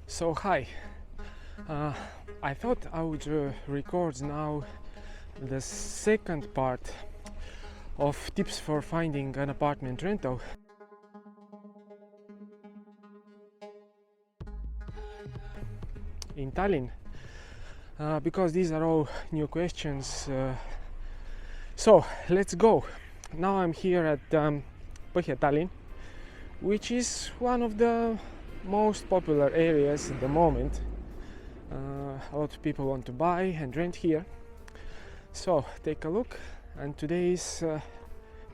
So hi, I thought I would record now the second part of tips for finding an apartment rental. In Tallinn, because these are all new questions. So let's go. Now I'm here at Põhja Tallinn, which is one of the most popular areas at the moment. A lot of people want to buy and rent here. So take a look, and today is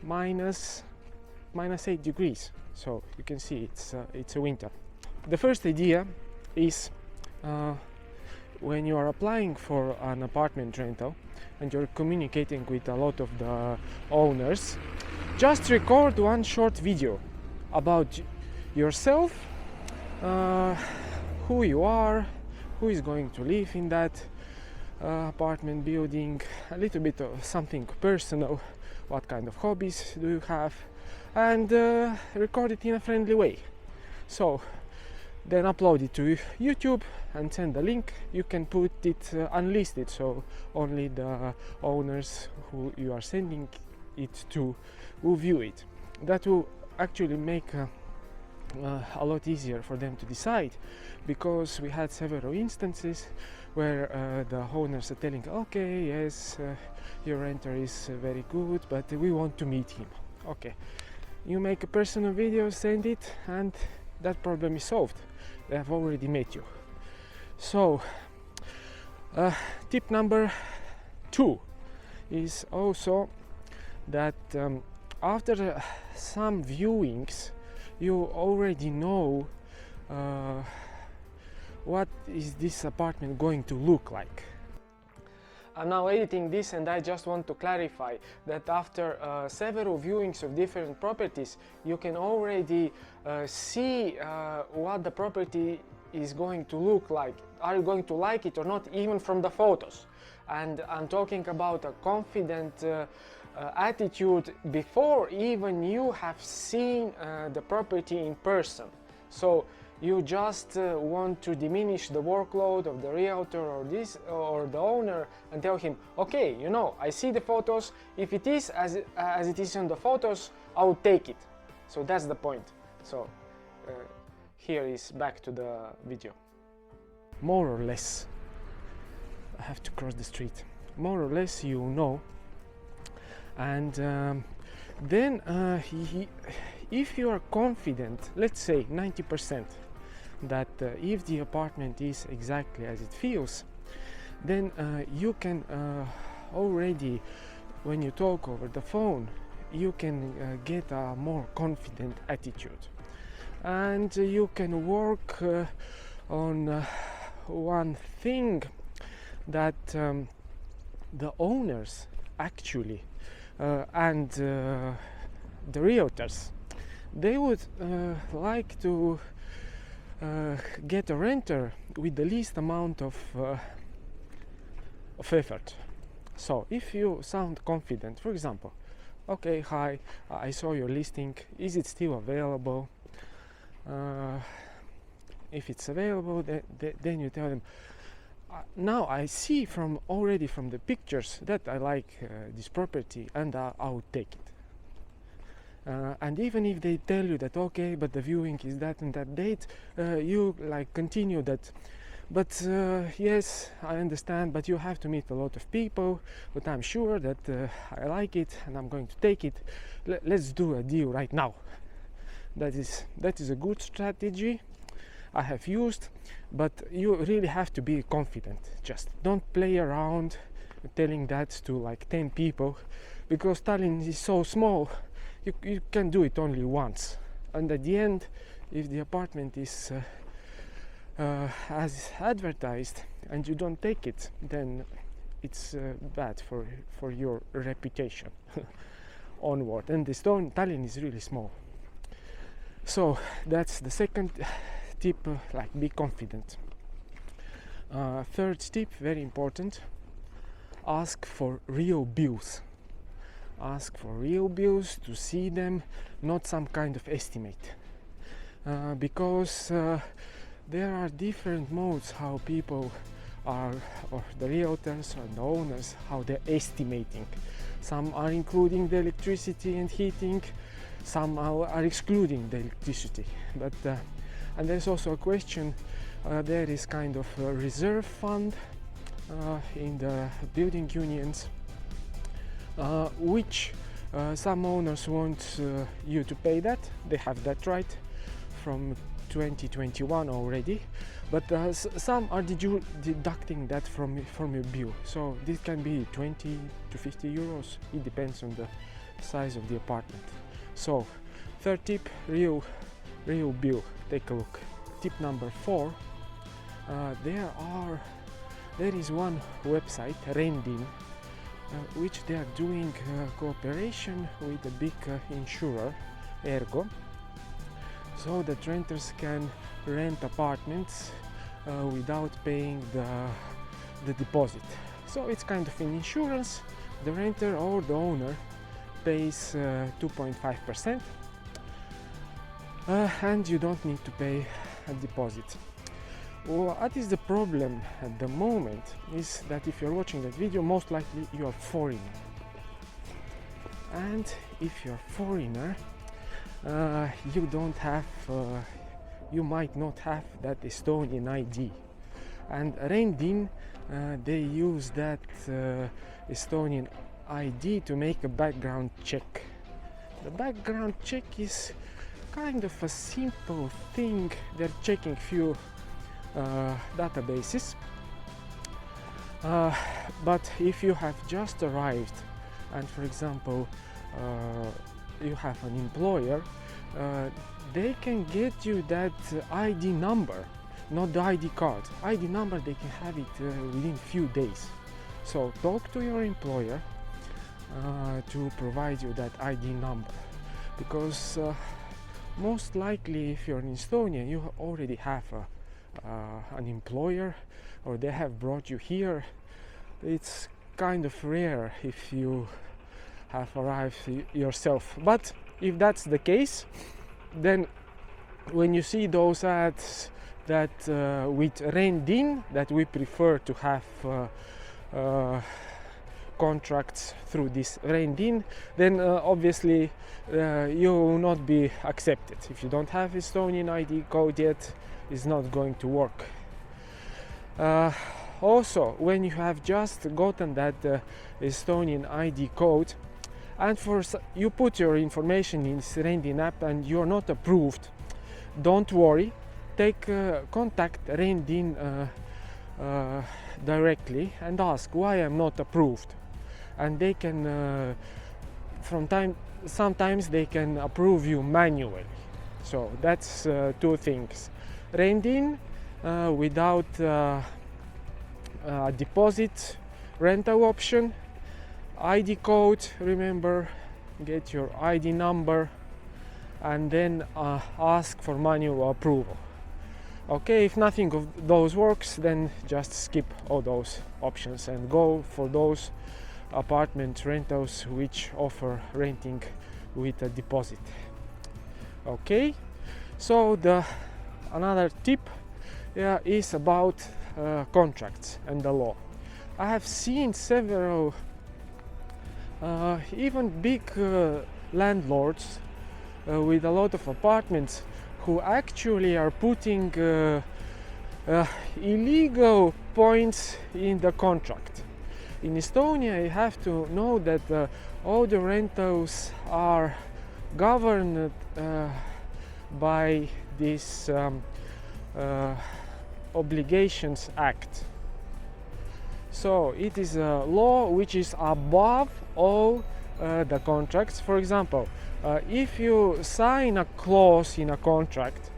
minus 8 degrees, so you can see it's a winter. The first idea is when you are applying for an apartment rental and you're communicating with a lot of the owners, just record one short video about yourself, who you are, who is going to live in that apartment building, a little bit of something personal, what kind of hobbies do you have, and record it in a friendly way. So then upload it to YouTube and send the link. You can put it unlisted, so only the owners who you are sending it to will view it. That will actually make a lot easier for them to decide, because we had several instances where the owners are telling, okay, yes, your renter is very good, but we want to meet him. Okay, you make a personal video, send it, and that problem is solved. They have already met you. So tip number 2 is also that after some viewings you already know what is this apartment going to look like. I'm now editing this, and I just want to clarify that after several viewings of different properties, you can already see what the property is going to look like. Are you going to like it or not, even from the photos? And I'm talking about a confident attitude before even you have seen the property in person. So you just want to diminish the workload of the realtor or the owner and tell him, okay, you know, I see the photos. If it is as it is in the photos, I will take it. So that's the point. So here is back to the video. More or less, I have to cross the street. More or less, you know. And then if you are confident, let's say 90%, that if the apartment is exactly as it feels, then you can already, when you talk over the phone, you can get a more confident attitude, and you can work on one thing that the owners actually and the realtors, they would like to get a renter with the least amount of effort. So if you sound confident, for example, okay, hi, I saw your listing, is it still available? If it's available, then you tell them, now I see already from the pictures that I like this property, and I'll take it. And even if they tell you that, okay, but the viewing is that and that date, you like continue that. But yes, I understand, but you have to meet a lot of people, but I'm sure that I like it and I'm going to take it. Let's do a deal right now. That is a good strategy I have used, but you really have to be confident. Just don't play around telling that to like 10 people, because Tallinn is so small. You can do it only once, and at the end, if the apartment is as advertised and you don't take it, then it's bad for your reputation onward. And Tallinn is really small. So that's the second tip, like be confident. Third tip, very important, ask for real bills. Ask for real bills, to see them, not some kind of estimate. Because there are different modes how people are, or the realtors or the owners, how they're estimating. Some are including the electricity and heating, some are excluding the electricity. But and there's also a question, there is kind of a reserve fund in the building unions, which some owners want you to pay that. They have that right from 2021 already, but some are deducting that from your bill. So this can be 20 to 50 euros. It depends on the size of the apartment. So third tip, real bill. Take a look. Tip number 4. There is one website, Remondifond, which they are doing cooperation with a big insurer, Ergo, so that renters can rent apartments without paying the deposit. So it's kind of an insurance. The renter or the owner pays 2.5%, and you don't need to pay a deposit. What is the problem at the moment is that if you're watching that video, most likely you are foreigner, and if you're foreigner, you don't have, you might not have that Estonian ID, and Remondifond they use that Estonian ID to make a background check. The background check is kind of a simple thing. They're checking few databases, but if you have just arrived and, for example, you have an employer, they can get you that ID number, not the ID card. ID number, they can have it within few days. So talk to your employer to provide you that ID number, because most likely if you're in Estonia, you already have an employer, or they have brought you here. It's kind of rare if you have arrived yourself. But if that's the case, then when you see those ads that with Remondifond, that we prefer to have contracts through this Remondifond, then obviously you will not be accepted. If you don't have Estonian ID code yet, it's not going to work. Also, when you have just gotten that Estonian ID code, and you put your information in this Remondifond app and you're not approved, don't worry. Contact Remondifond directly and ask why I'm not approved, and they can sometimes they can approve you manually. So that's two things. Remondifond without a deposit rental option, ID code, remember, get your ID number, and then ask for manual approval. Okay, if nothing of those works, then just skip all those options and go for those apartment rentals which offer renting with a deposit. Okay, so another tip is about contracts and the law. I have seen several even big landlords with a lot of apartments who actually are putting illegal points in the contract. In Estonia, you have to know that all the rentals are governed by this Obligations Act. So it is a law which is above all the contracts. For example, if you sign a clause in a contract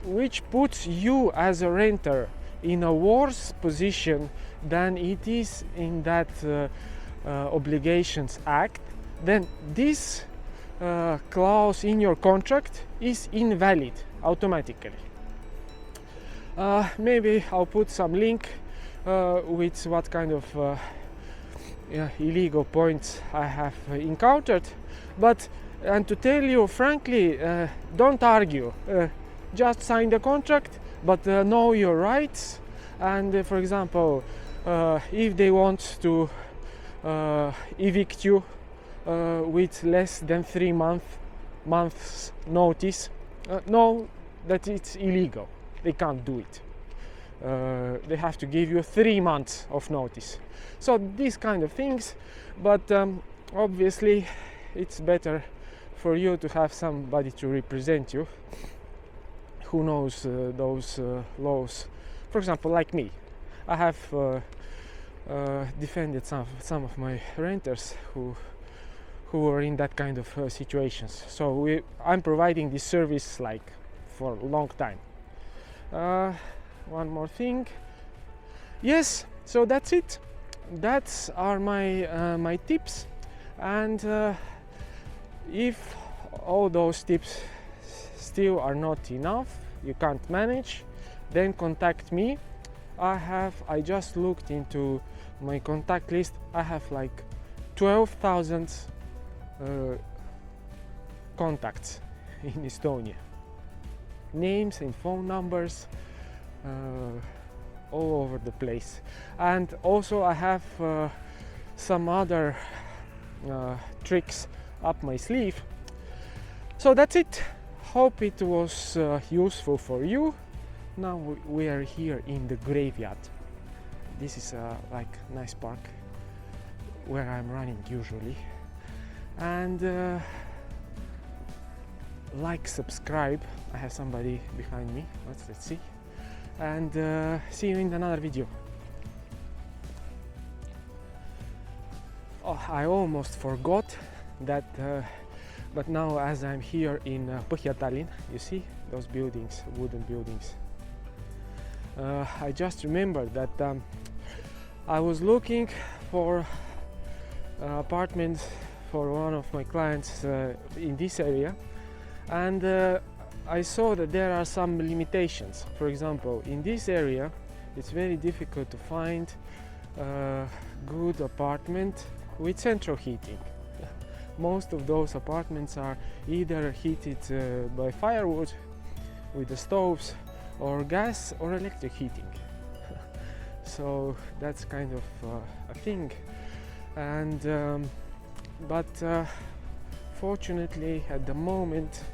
which puts you as a renter in a worse position than it is in that Obligations Act, then this clause in your contract is invalid automatically. Maybe I'll put some link with what kind of illegal points I have encountered, and to tell you frankly, don't argue. just sign the contract, but know your rights. And for example, if they want to evict you with less than 3 months notice, know that it's illegal. They can't do it. They have to give you 3 months of notice. So these kind of things, but obviously it's better for you to have somebody to represent you who knows those laws. For example, like me, I have defended some of my renters who were in that kind of situations. So I'm providing this service like for a long time. One more thing. Yes, so that's it. That's are my tips. And if all those tips still are not enough, you can't manage, then contact me. I just looked into my contact list. I have like 12,000 contacts in Estonia. Names and phone numbers all over the place. And also I have some other tricks up my sleeve. So that's it. Hope it was useful for you. Now we are here in the graveyard. This is like nice park where I'm running usually. And like, subscribe. I have somebody behind me. Let's see. And see you in another video. Oh, I almost forgot that, but now as I'm here in Põhja Tallinn, you see those buildings, wooden buildings. I just remembered that I was looking for apartments for one of my clients in this area, and I saw that there are some limitations. For example, in this area it's very difficult to find a good apartment with central heating. Most of those apartments are either heated by firewood with the stoves, or gas or electric heating. So that's kind of a thing. And but fortunately at the moment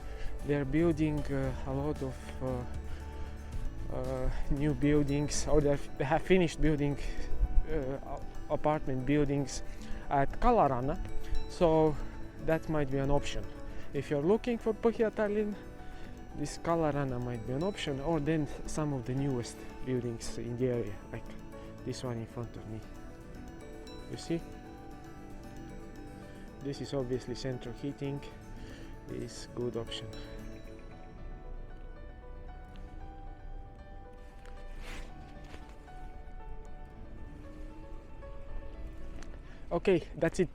they're building a lot of new buildings, or they have finished building apartment buildings at Kallaranna, so that might be an option. If you're looking for Põhja Tallinn, this Kallaranna might be an option, or then some of the newest buildings in the area, like this one in front of me. You see? This is obviously central heating, is good option. Okay, that's it.